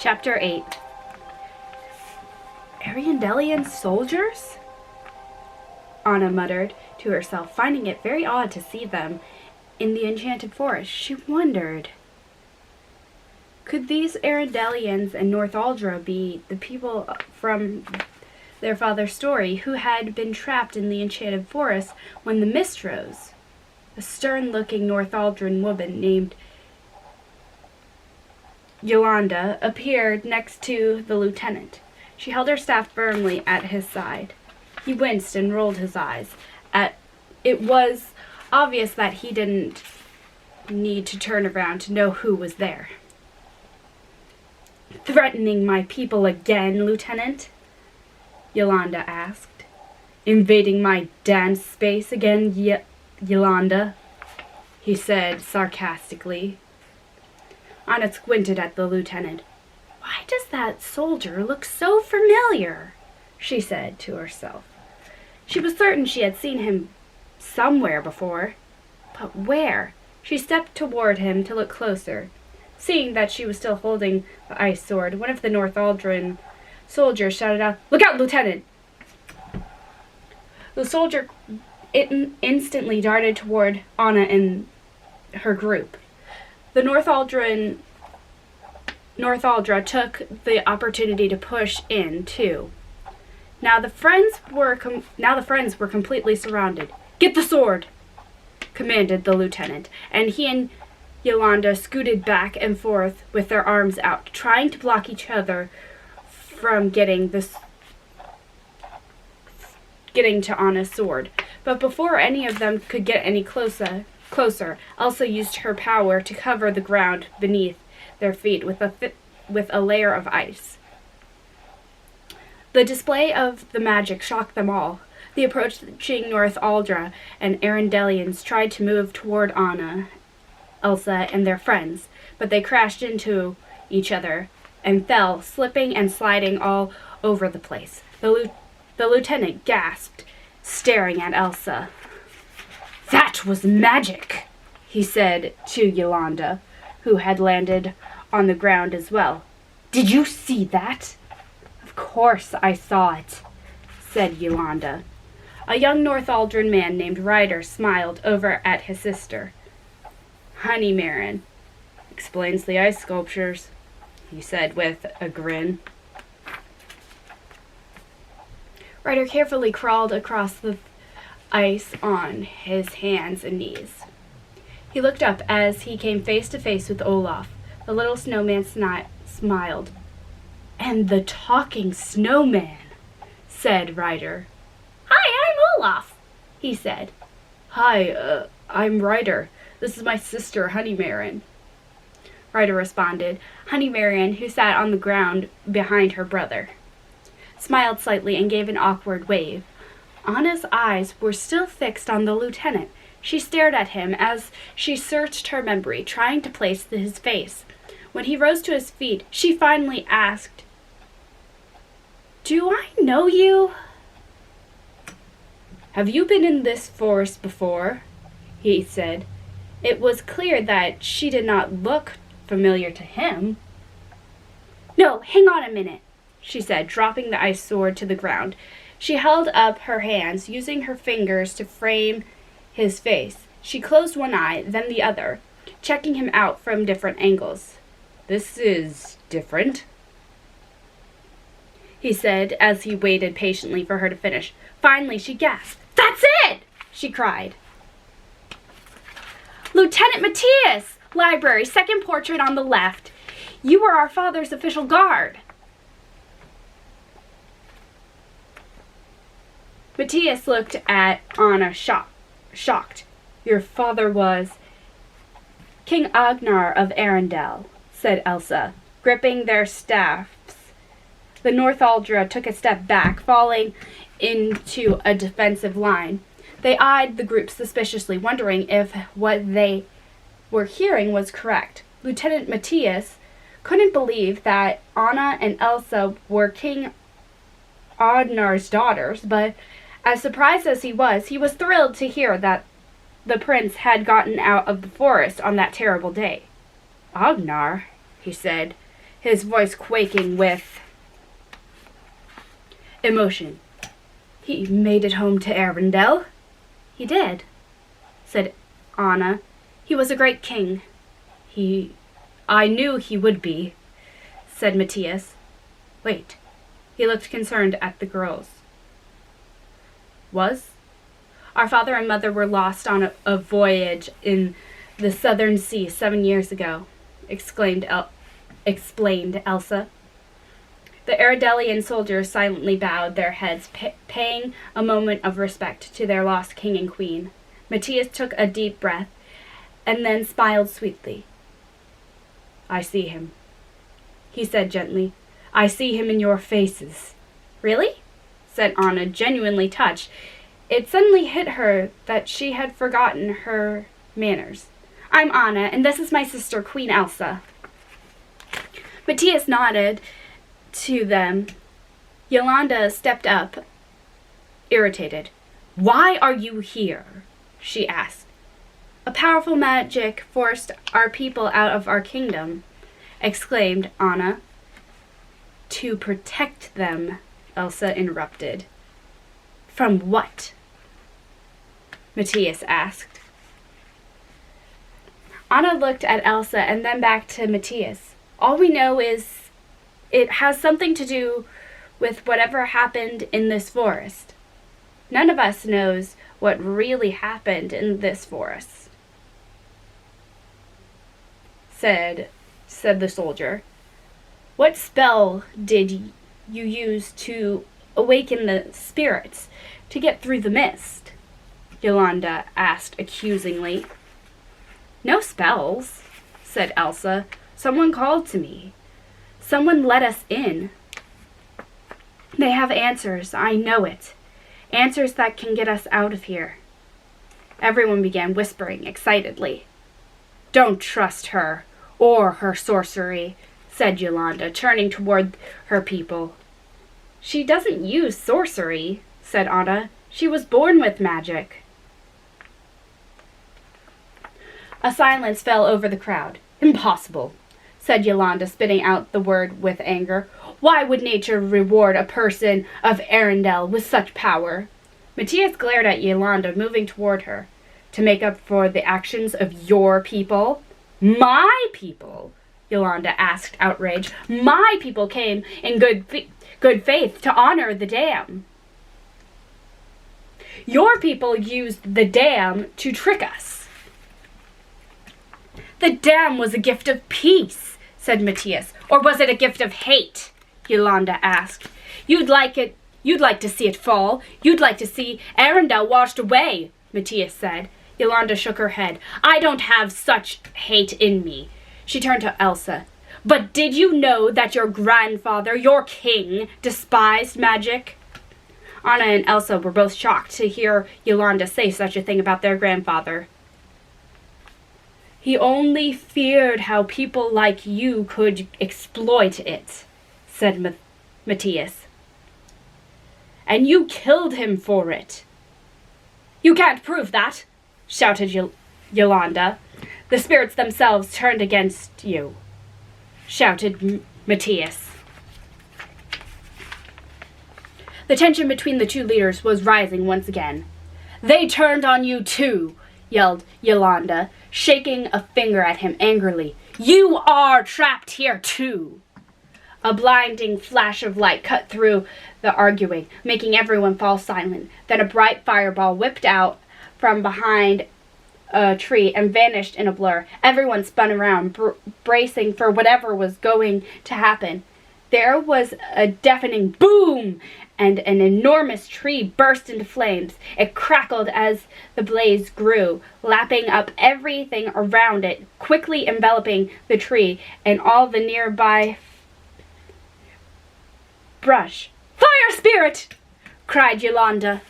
Chapter 8. Arendelian soldiers? Anna muttered to herself, finding it very odd to see them in the enchanted forest. She wondered, could these Arendelians and Northuldra be the people from their father's story who had been trapped in the enchanted forest when the mist rose? A stern-looking Northuldran woman named Yolanda appeared next to the lieutenant. She held her staff firmly at his side. He winced and rolled his eyes. It was obvious that he didn't need to turn around to know who was there. "Threatening my people again, Lieutenant?" Yolanda asked. "Invading my dance space again, Yolanda?" he said sarcastically. Anna squinted at the lieutenant. "Why does that soldier look so familiar?" she said to herself. She was certain she had seen him somewhere before, but where? She stepped toward him to look closer. Seeing that she was still holding the ice sword, one of the Northuldran soldiers shouted out, "Look out, Lieutenant!" The soldier instantly darted toward Anna and her group. The Northuldra took the opportunity to push in, too. Now the friends were completely surrounded. "Get the sword!" commanded the lieutenant, and he and Yolanda scooted back and forth with their arms out, trying to block each other from getting to Anna's sword. But before any of them could get any closer, Elsa used her power to cover the ground beneath their feet with a layer of ice. The display of the magic shocked them all. The approaching Northuldra and Arendelians tried to move toward Anna, Elsa, and their friends, but they crashed into each other and fell, slipping and sliding all over the place. The lieutenant gasped, staring at Elsa. "That was magic," he said to Yolanda, who had landed on the ground as well. "Did you see that?" "Of course I saw it," said Yolanda. A young Northuldran man named Ryder smiled over at his sister. "Honeymaron explains the ice sculptures," he said with a grin. Ryder carefully crawled across the ice on his hands and knees. He looked up as he came face to face with Olaf. The little snowman smiled. "And the talking snowman," said Ryder. "Hi, I'm Olaf," he said. "Hi, I'm Ryder. This is my sister, Honeymaron," Ryder responded. Honeymaron, who sat on the ground behind her brother, smiled slightly and gave an awkward wave. Anna's eyes were still fixed on the lieutenant. She stared at him as she searched her memory, trying to place his face. When he rose to his feet, she finally asked, "Do I know you?" "Have you been in this forest before?" he said. It was clear that she did not look familiar to him. "No, hang on a minute," she said, dropping the ice sword to the ground. She held up her hands, using her fingers to frame his face. She closed one eye, then the other, checking him out from different angles. "This is different," he said as he waited patiently for her to finish. Finally, she gasped. "That's it!" she cried. "Lieutenant Matthias! Library, second portrait on the left. You were our father's official guard." Matthias looked at Anna shocked. "Your father was—" "King Agnar of Arendelle," said Elsa, gripping their staffs. The Northuldra took a step back, falling into a defensive line. They eyed the group suspiciously, wondering if what they were hearing was correct. Lieutenant Matthias couldn't believe that Anna and Elsa were King Agnar's daughters, but as surprised as he was thrilled to hear that the prince had gotten out of the forest on that terrible day. "Agnar," he said, his voice quaking with emotion. "He made it home to Arendelle?" "He did," said Anna. "He was a great king." I knew he would be," said Matthias. "Wait." He looked concerned at the girls. "Was? Our father and mother were lost on a voyage in the southern sea 7 years ago," explained Elsa. The Arendellian soldiers silently bowed their heads, paying a moment of respect to their lost king and queen. Matthias took a deep breath and then smiled sweetly. "I see him," he said gently. "I see him in your faces." "Really?" said Anna, genuinely touched. It suddenly hit her that she had forgotten her manners. "I'm Anna, and this is my sister, Queen Elsa." Matthias nodded to them. Yolanda stepped up, irritated. "Why are you here?" she asked. "A powerful magic forced our people out of our kingdom," exclaimed Anna. "To protect them," Elsa interrupted. "From what?" Matthias asked. Anna looked at Elsa and then back to Matthias. "All we know is it has something to do with whatever happened in this forest. None of us knows what really happened in this forest," said the soldier. "What spell did you use to awaken the spirits to get through the mist?" Yolanda asked accusingly. "No spells," said Elsa. "Someone called to me. Someone let us in. They have answers, I know it. Answers that can get us out of here." Everyone began whispering excitedly. "Don't trust her, or her sorcery," said Yolanda, turning toward her people. "She doesn't use sorcery," said Anna. "She was born with magic." A silence fell over the crowd. "Impossible," said Yolanda, spitting out the word with anger. "Why would nature reward a person of Arendelle with such power?" Matthias glared at Yolanda, moving toward her. "To make up for the actions of your people?" "My people?" Yolanda asked, outraged. "My people came in good faith to honor the dam." "Your people used the dam to trick us." "The dam was a gift of peace," said Matthias. "Or was it a gift of hate?" Yolanda asked. You'd like to see it fall. You'd like to see Arendelle washed away," Matthias said. Yolanda shook her head. "I don't have such hate in me." She turned to Elsa. "But did you know that your grandfather, your king, despised magic?" Anna and Elsa were both shocked to hear Yolanda say such a thing about their grandfather. "He only feared how people like you could exploit it," said Matthias. "And you killed him for it." "You can't prove that," shouted Yolanda. "The spirits themselves turned against you," shouted Matthias. The tension between the two leaders was rising once again. "They turned on you too," yelled Yolanda, shaking a finger at him angrily. "You are trapped here too." A blinding flash of light cut through the arguing, making everyone fall silent. Then a bright fireball whipped out from behind a tree and vanished in a blur. Everyone spun around, bracing for whatever was going to happen. There was a deafening boom, and an enormous tree burst into flames. It crackled as the blaze grew, lapping up everything around it, quickly enveloping the tree and all the nearby brush. "Fire spirit!" cried Yolanda.